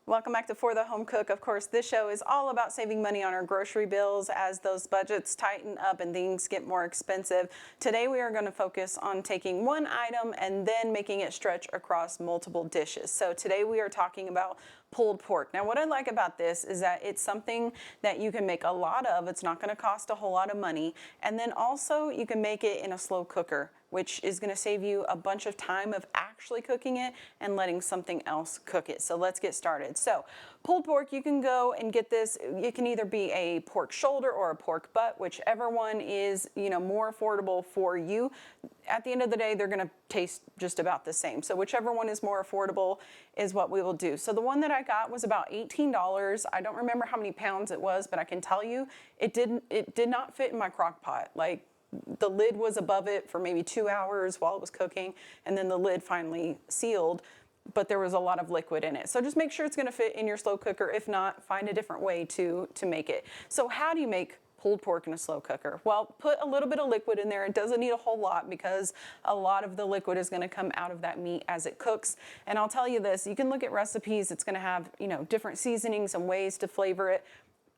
Welcome back to For the Home Cook. Of course, this show is all about saving money on our grocery bills as those budgets tighten up and things get more expensive. Today we are going to focus on taking one item and then making it stretch across multiple dishes. So today we are talking about pulled pork. Now what I like about this is that it's something that you can make a lot of. It's not going to cost a whole lot of money. And then also you can make it in a slow cooker, which is going to save you a bunch of time of actually cooking it and letting something else cook it. So let's get started. So pulled pork, you can go and get this. It can either be a pork shoulder or a pork butt, whichever one is, more affordable for you. At the end of the day, they're going to taste just about the same. So whichever one is more affordable is what we will do. So the one that I got was about $18. I don't remember how many pounds it was, but I can tell you it did not fit in my crock pot. Like, the lid was above it for maybe 2 hours while it was cooking, and then the lid finally sealed, but there was a lot of liquid in it. So just make sure it's going to fit in your slow cooker. If not, find a different way to make it. So how do you make pulled pork in a slow cooker? Well, put a little bit of liquid in there. It doesn't need a whole lot because a lot of the liquid is going to come out of that meat as it cooks. And I'll tell you this, you can look at recipes. It's going to have, different seasonings and ways to flavor it.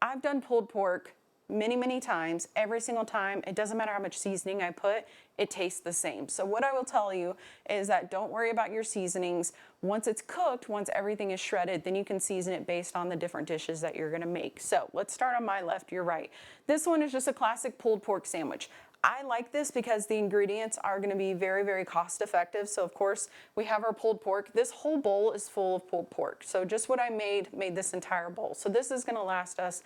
I've done pulled pork many times. Every single time, it doesn't matter how much seasoning I put, it tastes the same. So what I will tell you is that don't worry about your seasonings. Once it's cooked, once everything is shredded, then you can season it based on the different dishes that you're gonna make. So let's start on my left, your right. This one is just a classic pulled pork sandwich. I like this because the ingredients are going to be very cost effective. So of course we have our pulled pork. This whole bowl is full of pulled pork. So just what I made this entire bowl. So this is going to last us,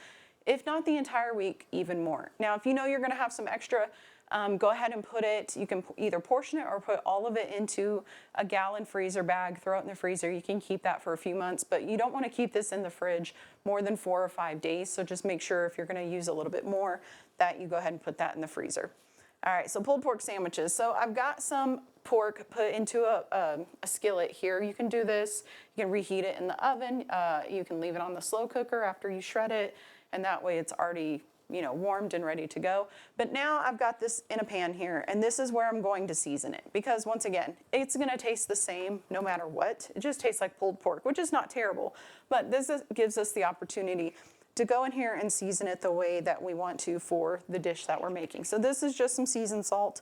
if not the entire week, even more. Now, if you know you're going to have some extra, go ahead and put it, you can either portion it or put all of it into a gallon freezer bag, throw it in the freezer. You can keep that for a few months, but you don't want to keep this in the fridge more than 4 or 5 days. So just make sure if you're going to use a little bit more that you go ahead and put that in the freezer. All right, so pulled pork sandwiches. So I've got some pork put into a skillet here. You can do this. You can reheat it in the oven. You can leave it on the slow cooker after you shred it, and that way it's already, warmed and ready to go. But now I've got this in a pan here, and this is where I'm going to season it. Because once again, it's gonna taste the same no matter what. It just tastes like pulled pork, which is not terrible. But gives us the opportunity to go in here and season it the way that we want to for the dish that we're making. So this is just some seasoned salt.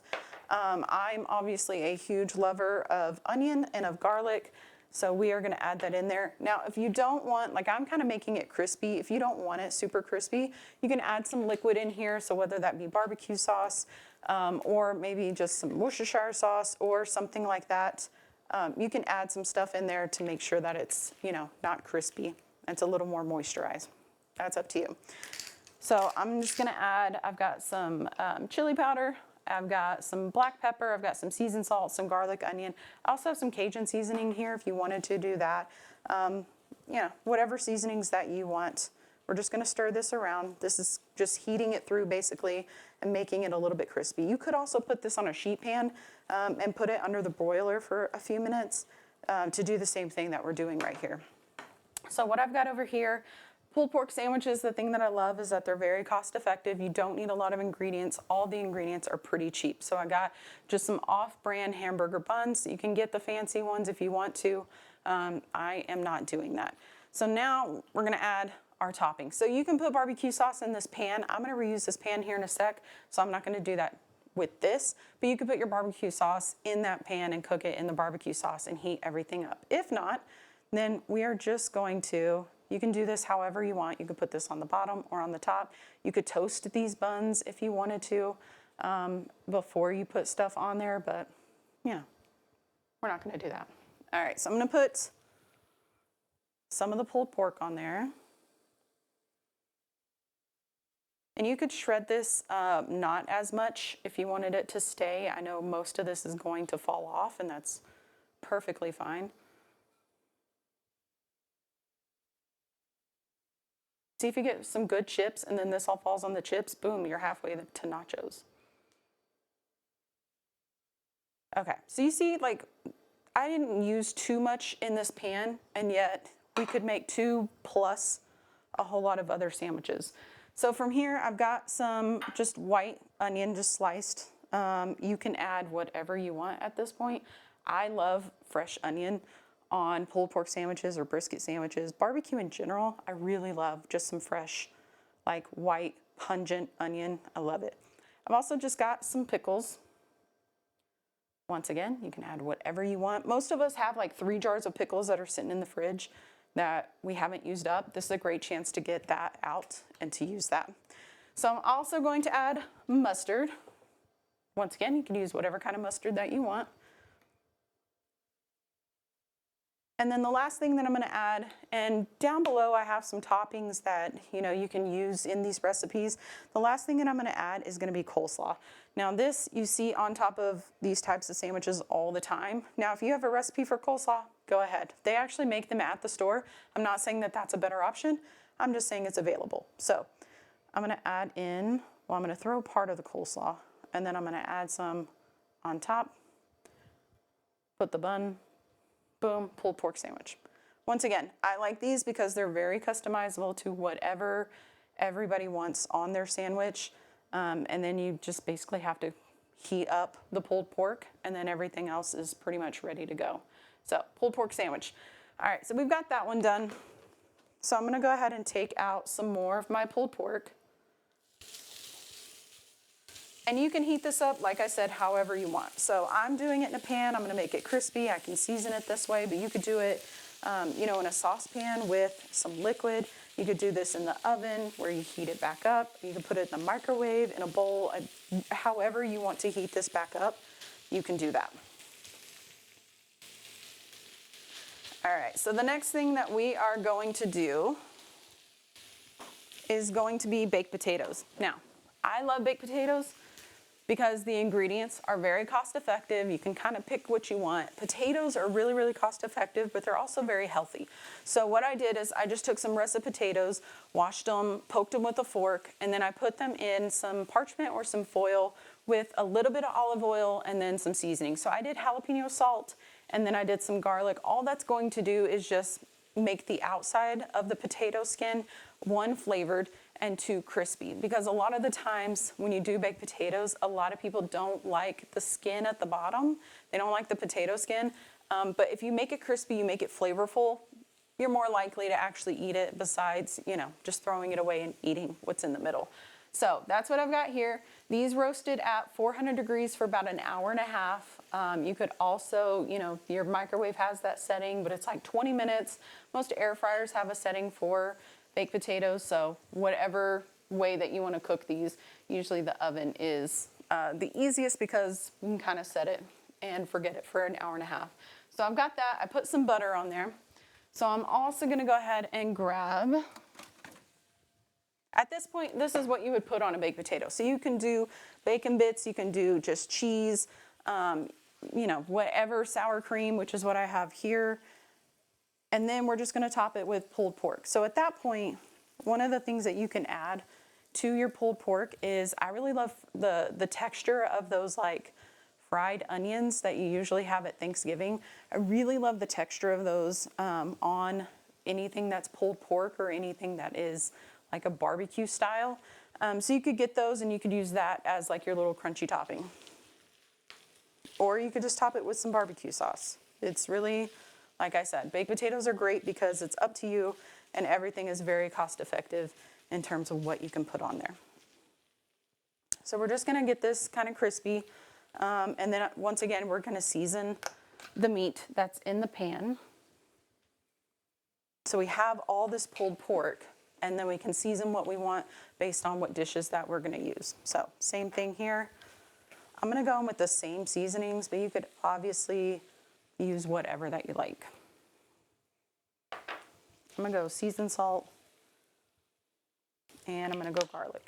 I'm obviously a huge lover of onion and of garlic, so we are going to add that in there. Now, if you don't want, like I'm kind of making it crispy, if you don't want it super crispy, you can add some liquid in here, so whether that be barbecue sauce or maybe just some Worcestershire sauce or something like that. You can add some stuff in there to make sure that it's, not crispy. It's a little more moisturized. That's up to you. So I'm just gonna add, I've got some chili powder, I've got some black pepper, I've got some seasoned salt, some garlic, onion. I also have some Cajun seasoning here if you wanted to do that. Whatever seasonings that you want. We're just gonna stir this around. This is just heating it through basically and making it a little bit crispy. You could also put this on a sheet pan and put it under the broiler for a few minutes to do the same thing that we're doing right here. So what I've got over here, pulled pork sandwiches, the thing that I love is that they're very cost effective. You don't need a lot of ingredients. All the ingredients are pretty cheap. So I got just some off-brand hamburger buns. You can get the fancy ones if you want to. I am not doing that. So now we're gonna add our topping. So you can put barbecue sauce in this pan. I'm gonna reuse this pan here in a sec, so I'm not gonna do that with this, but you can put your barbecue sauce in that pan and cook it in the barbecue sauce and heat everything up. If not, then we are just going to, you can do this however you want. You could put this on the bottom or on the top. You could toast these buns if you wanted to before you put stuff on there, but yeah, we're not gonna do that. All right, so I'm gonna put some of the pulled pork on there. And you could shred this not as much if you wanted it to stay. I know most of this is going to fall off, and that's perfectly fine. See if you get some good chips and then this all falls on the chips, boom, you're halfway to nachos. Okay, so you see, like, I didn't use too much in this pan, and yet we could make 2 plus a whole lot of other sandwiches. So from here, I've got some just white onion, just sliced. You can add whatever you want at this point. I love fresh onion on pulled pork sandwiches or brisket sandwiches. Barbecue in general, I really love just some fresh, like white, pungent onion. I love it. I've also just got some pickles. Once again, you can add whatever you want. Most of us have like 3 jars of pickles that are sitting in the fridge that we haven't used up. This is a great chance to get that out and to use that. So I'm also going to add mustard. Once again, you can use whatever kind of mustard that you want. And then the last thing that I'm going to add, and down below I have some toppings that you can use in these recipes. The last thing that I'm going to add is going to be coleslaw. Now this you see on top of these types of sandwiches all the time. Now if you have a recipe for coleslaw, go ahead. They actually make them at the store. I'm not saying that that's a better option. I'm just saying it's available. So I'm going to add in, well, I'm going to throw part of the coleslaw, and then I'm going to add some on top. Put the bun. Boom, pulled pork sandwich. Once again, I like these because they're very customizable to whatever everybody wants on their sandwich. And then you just basically have to heat up the pulled pork, and then everything else is pretty much ready to go. So pulled pork sandwich. All right, so we've got that one done. So I'm gonna go ahead and take out some more of my pulled pork. And you can heat this up, like I said, however you want. So I'm doing it in a pan. I'm going to make it crispy. I can season it this way, but you could do it, in a saucepan with some liquid. You could do this in the oven where you heat it back up. You can put it in the microwave, in a bowl. However you want to heat this back up, you can do that. All right, so the next thing that we are going to do is going to be baked potatoes. Now, I love baked potatoes because the ingredients are very cost effective. You can kind of pick what you want. Potatoes are really, really cost effective, but they're also very healthy. So what I did is I just took some russet potatoes, washed them, poked them with a fork, and then I put them in some parchment or some foil with a little bit of olive oil and then some seasoning. So I did jalapeno salt, and then I did some garlic. All that's going to do is just make the outside of the potato skin, 1, flavored, and 2, crispy. Because a lot of the times when you do baked potatoes, a lot of people don't like the skin at the bottom. They don't like the potato skin. But if you make it crispy, you make it flavorful, you're more likely to actually eat it besides, just throwing it away and eating what's in the middle. So that's what I've got here. These roasted at 400 degrees for about an hour and a half. You could also, your microwave has that setting, but it's like 20 minutes. Most air fryers have a setting for baked potatoes, so whatever way that you want to cook these, usually the oven is the easiest because you can kind of set it and forget it for an hour and a half. So I've got that. I put some butter on there. So I'm also going to go ahead and grab, at this point, this is what you would put on a baked potato. So you can do bacon bits, you can do just cheese, whatever, sour cream, which is what I have here. And then we're just going to top it with pulled pork. So at that point, one of the things that you can add to your pulled pork is, I really love the texture of those like fried onions that you usually have at Thanksgiving. I really love the texture of those on anything that's pulled pork or anything that is like a barbecue style. So you could get those and you could use that as like your little crunchy topping. Or you could just top it with some barbecue sauce. It's really, like I said, baked potatoes are great because it's up to you and everything is very cost effective in terms of what you can put on there. So we're just gonna get this kind of crispy. And then once again, we're gonna season the meat that's in the pan. So we have all this pulled pork, and then we can season what we want based on what dishes that we're gonna use. So same thing here. I'm gonna go in with the same seasonings, but you could obviously use whatever that you like. I'm gonna go seasoned salt, and I'm gonna go garlic.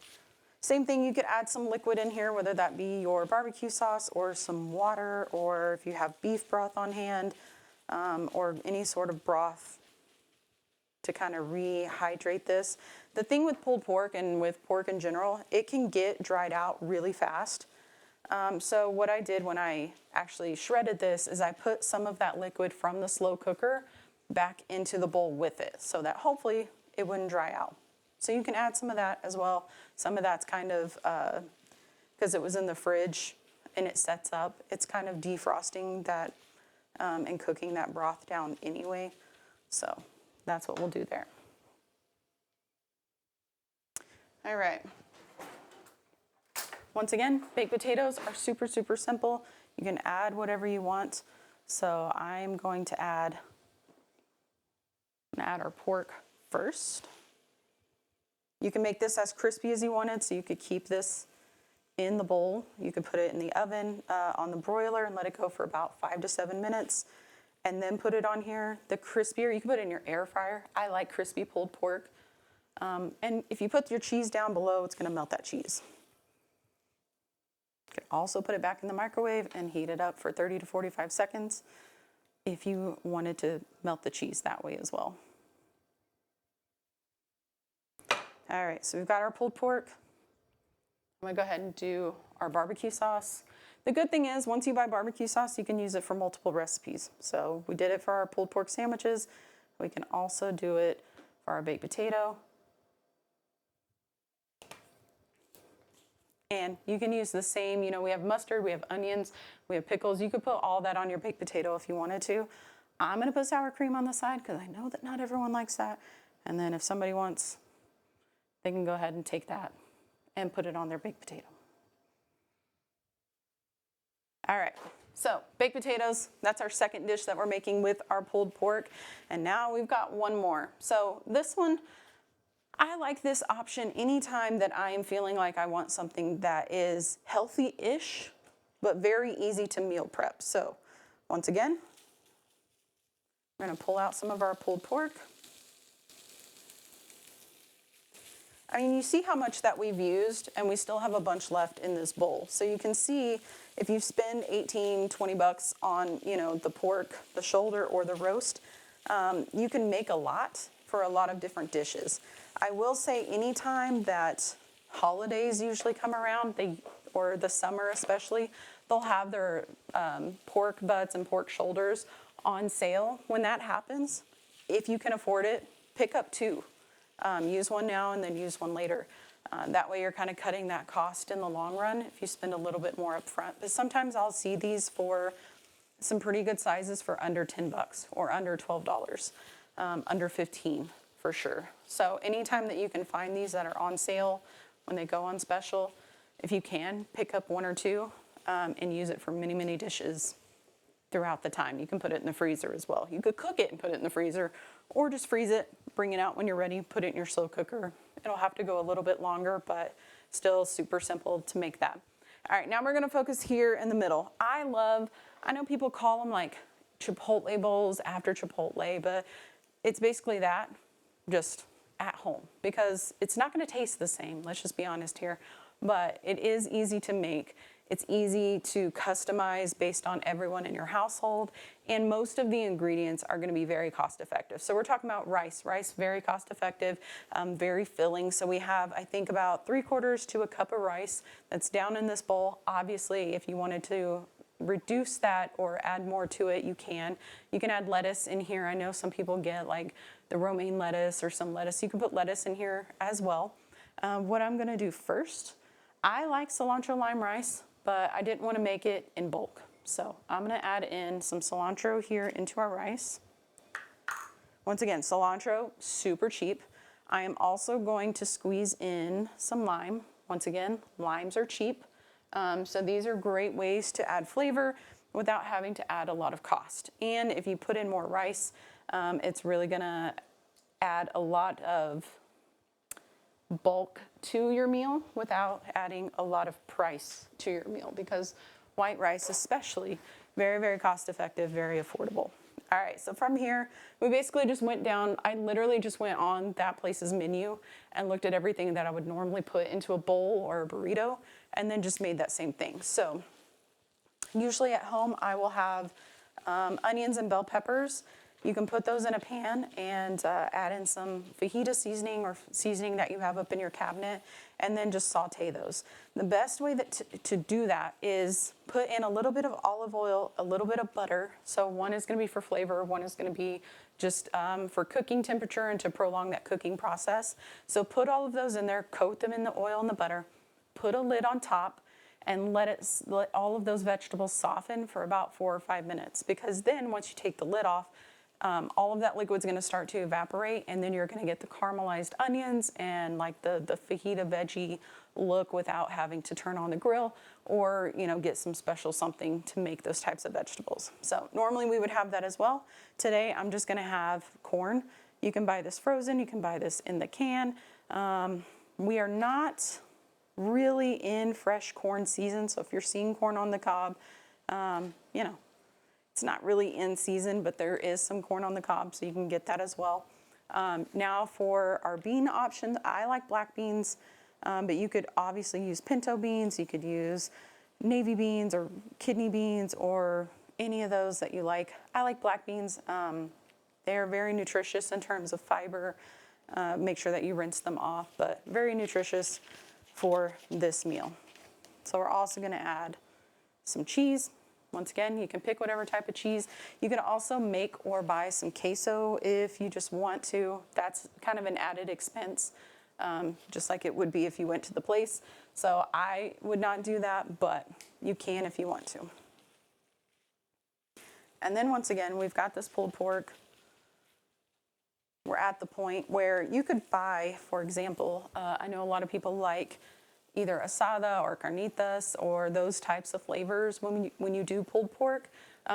Same thing, you could add some liquid in here, whether that be your barbecue sauce or some water, or if you have beef broth on hand, or any sort of broth to kind of rehydrate this. The thing with pulled pork and with pork in general, it can get dried out really fast. So what I did when I actually shredded this is I put some of that liquid from the slow cooker back into the bowl with it so that hopefully it wouldn't dry out. So you can add some of that as well. Some of that's kind of, because it was in the fridge and it sets up, it's kind of defrosting that and cooking that broth down anyway. So that's what we'll do there. All right. Once again, baked potatoes are super, super simple. You can add whatever you want. So I'm going to add our pork first. You can make this as crispy as you wanted, so you could keep this in the bowl. You could put it in the oven on the broiler and let it go for about 5 to 7 minutes, and then put it on here. The crispier, you can put it in your air fryer. I like crispy pulled pork. And if you put your cheese down below, it's gonna melt that cheese. You can also put it back in the microwave and heat it up for 30 to 45 seconds if you wanted to melt the cheese that way as well. All right, so we've got our pulled pork. I'm gonna go ahead and do our barbecue sauce. The good thing is, once you buy barbecue sauce, you can use it for multiple recipes. So we did it for our pulled pork sandwiches. We can also do it for our baked potato. And you can use the same, we have mustard, we have onions, we have pickles. You could put all that on your baked potato if you wanted to. I'm gonna put sour cream on the side because I know that not everyone likes that. And then if somebody wants, they can go ahead and take that and put it on their baked potato. All right, so baked potatoes, that's our second dish that we're making with our pulled pork. And now we've got one more. So this one, I like this option anytime that I am feeling like I want something that is healthy-ish, but very easy to meal prep. So once again, we're gonna pull out some of our pulled pork. I mean, you see how much that we've used, and we still have a bunch left in this bowl. So you can see if you spend 18, 20 bucks on, the pork, the shoulder, or the roast, you can make a lot for a lot of different dishes. I will say anytime that holidays usually come around, or the summer especially, they'll have their pork butts and pork shoulders on sale. When that happens, if you can afford it, pick up 2. Use one now and then use one later. That way you're kind of cutting that cost in the long run if you spend a little bit more up front. But sometimes I'll see these for some pretty good sizes for under 10 bucks or under $12, under 15 for sure. So anytime that you can find these that are on sale when they go on special, if you can, pick up 1 or 2 and use it for many, many dishes throughout the time. You can put it in the freezer as well. You could cook it and put it in the freezer, or just freeze it, bring it out when you're ready, put it in your slow cooker. It'll have to go a little bit longer, but still super simple to make that. All right, now we're gonna focus here in the middle. I know people call them like Chipotle bowls after Chipotle, but it's basically that, just at home, because it's not gonna taste the same, let's just be honest here, but it is easy to make. It's easy to customize based on everyone in your household, and most of the ingredients are gonna be very cost effective. So we're talking about rice, very cost effective, very filling. So we have, I think, about 3/4 to a cup of rice that's down in this bowl. Obviously, if you wanted to reduce that or add more to it, you can. You can add lettuce in here. I know some people get like the romaine lettuce or some lettuce. You can put lettuce in here as well. What I'm gonna do first, I like cilantro lime rice, but I didn't want to make it in bulk. So I'm going to add in some cilantro here into our rice. Once again, cilantro, super cheap. I am also going to squeeze in some lime. Once again, limes are cheap. So these are great ways to add flavor without having to add a lot of cost. And if you put in more rice, it's really going to add a lot of bulk to your meal without adding a lot of price to your meal, because white rice especially, very, very cost effective, very affordable. All right, so from here, we basically just went down, I literally just went on that place's menu and looked at everything that I would normally put into a bowl or a burrito, and then just made that same thing. So usually at home, I will have onions and bell peppers. You can put those in a pan and add in some fajita seasoning or seasoning that you have up in your cabinet, and then just saute those. The best way to do that is put in a little bit of olive oil, a little bit of butter. So one is gonna be for flavor, one is gonna be just for cooking temperature and to prolong that cooking process. So put all of those in there, coat them in the oil and the butter, put a lid on top, and let all of those vegetables soften for about 4 or 5 minutes, because then once you take the lid off, all of that liquid's going to start to evaporate, and then you're going to get the caramelized onions and like the fajita veggie look without having to turn on the grill or, you know, get some special something to make those types of vegetables. So normally we would have that as well. Today I'm just going to have corn. You can buy this frozen, you can buy this in the can. We are not really in fresh corn season, so if you're seeing corn on the cob, you know, it's not really in season, but there is some corn on the cob, so you can get that as well. Now for our bean options, I like black beans, but you could obviously use pinto beans, you could use navy beans or kidney beans or any of those that you like. I like black beans. They're very nutritious in terms of fiber. Make sure that you rinse them off, but very nutritious for this meal. So we're also going to add some cheese. Once again, you can pick whatever type of cheese. You can also make or buy some queso if you just want to. That's kind of an added expense, just like it would be if you went to the place. So I would not do that, but you can if you want to. And then once again, we've got this pulled pork. We're at the point where you could buy, for example, I know a lot of people like either asada or carnitas or those types of flavors when you do pulled pork.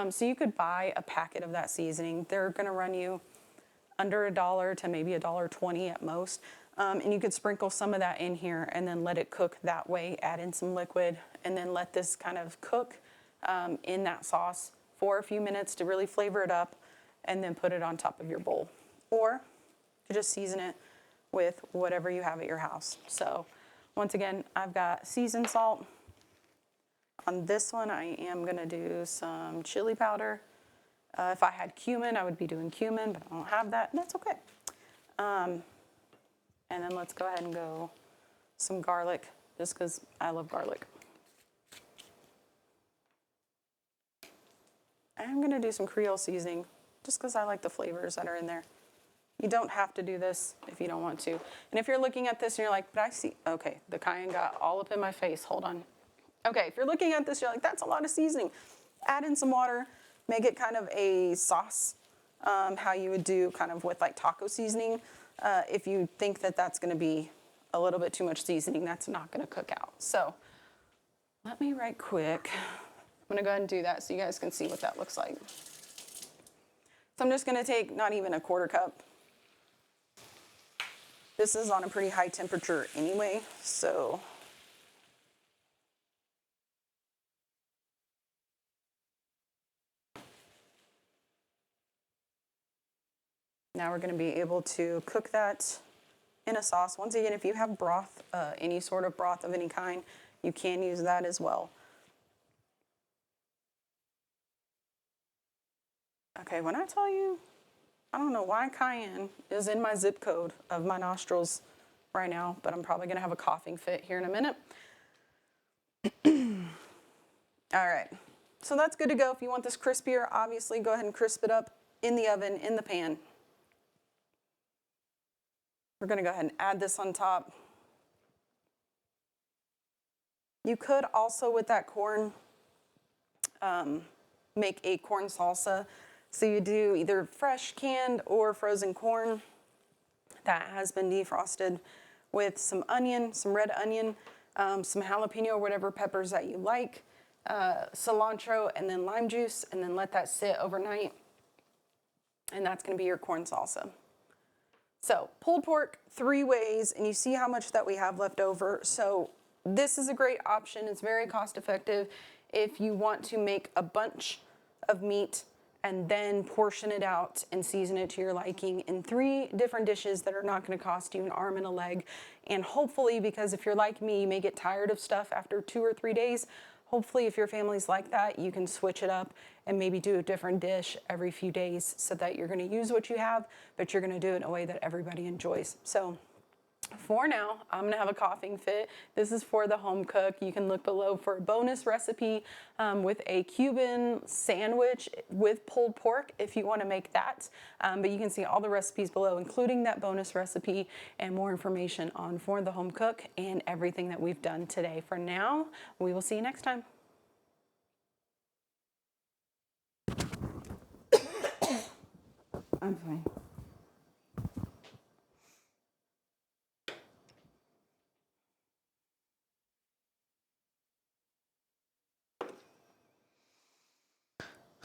So you could buy a packet of that seasoning. They're going to run you under $1 to maybe $1.20 at most. And you could sprinkle some of that in here and then let it cook that way, add in some liquid, and then let this kind of cook in that sauce for a few minutes to really flavor it up, and then put it on top of your bowl. Or you just season it with whatever you have at your house. So once again, I've got seasoned salt. On this one, I am going to do some chili powder. If I had cumin, I would be doing cumin, but I don't have that, and that's okay. And then let's go ahead and go some garlic, just because I love garlic. I'm going to do some Creole seasoning, just because I like the flavors that are in there. You don't have to do this if you don't want to. And if you're looking at this and you're like, but I see, okay, the cayenne got all up in my face, hold on. Okay, if you're looking at this, you're like, that's a lot of seasoning. Add in some water, make it kind of a sauce, how you would do kind of with like taco seasoning. If you think that that's gonna be a little bit too much seasoning, that's not gonna cook out. So let me right quick, I'm gonna go ahead and do that so you guys can see what that looks like. So I'm just gonna take not even a quarter cup. This is on a pretty high temperature anyway, so now we're going to be able to cook that in a sauce. Once again, if you have broth, any sort of broth of any kind, you can use that as well. Okay, when I tell you, I don't know why cayenne is in my zip code of my nostrils right now, but I'm probably going to have a coughing fit here in a minute. All right, so that's good to go. If you want this crispier, obviously go ahead and crisp it up in the oven, in the pan. We're going to go ahead and add this on top. You could also, with that corn, make a corn salsa. So you do either fresh canned or frozen corn that has been defrosted with some onion, some red onion, some jalapeno, whatever peppers that you like, cilantro, and then lime juice, and then let that sit overnight. And that's going to be your corn salsa. So pulled pork 3 ways, and you see how much that we have left over. So this is a great option. It's very cost effective if you want to make a bunch of meat and then portion it out and season it to your liking in 3 different dishes that are not going to cost you an arm and a leg. And hopefully, because if you're like me, you may get tired of stuff after 2 or 3 days. Hopefully, if your family's like that, you can switch it up and maybe do a different dish every few days so that you're going to use what you have, but you're going to do it in a way that everybody enjoys. So For now, I'm gonna have a coughing fit. This is for the home cook. You can look below for a bonus recipe with a Cuban sandwich with pulled pork if you wanna make that. But you can see all the recipes below, including that bonus recipe and more information on For the Home Cook and everything that we've done today. For now, we will see you next time. I'm fine.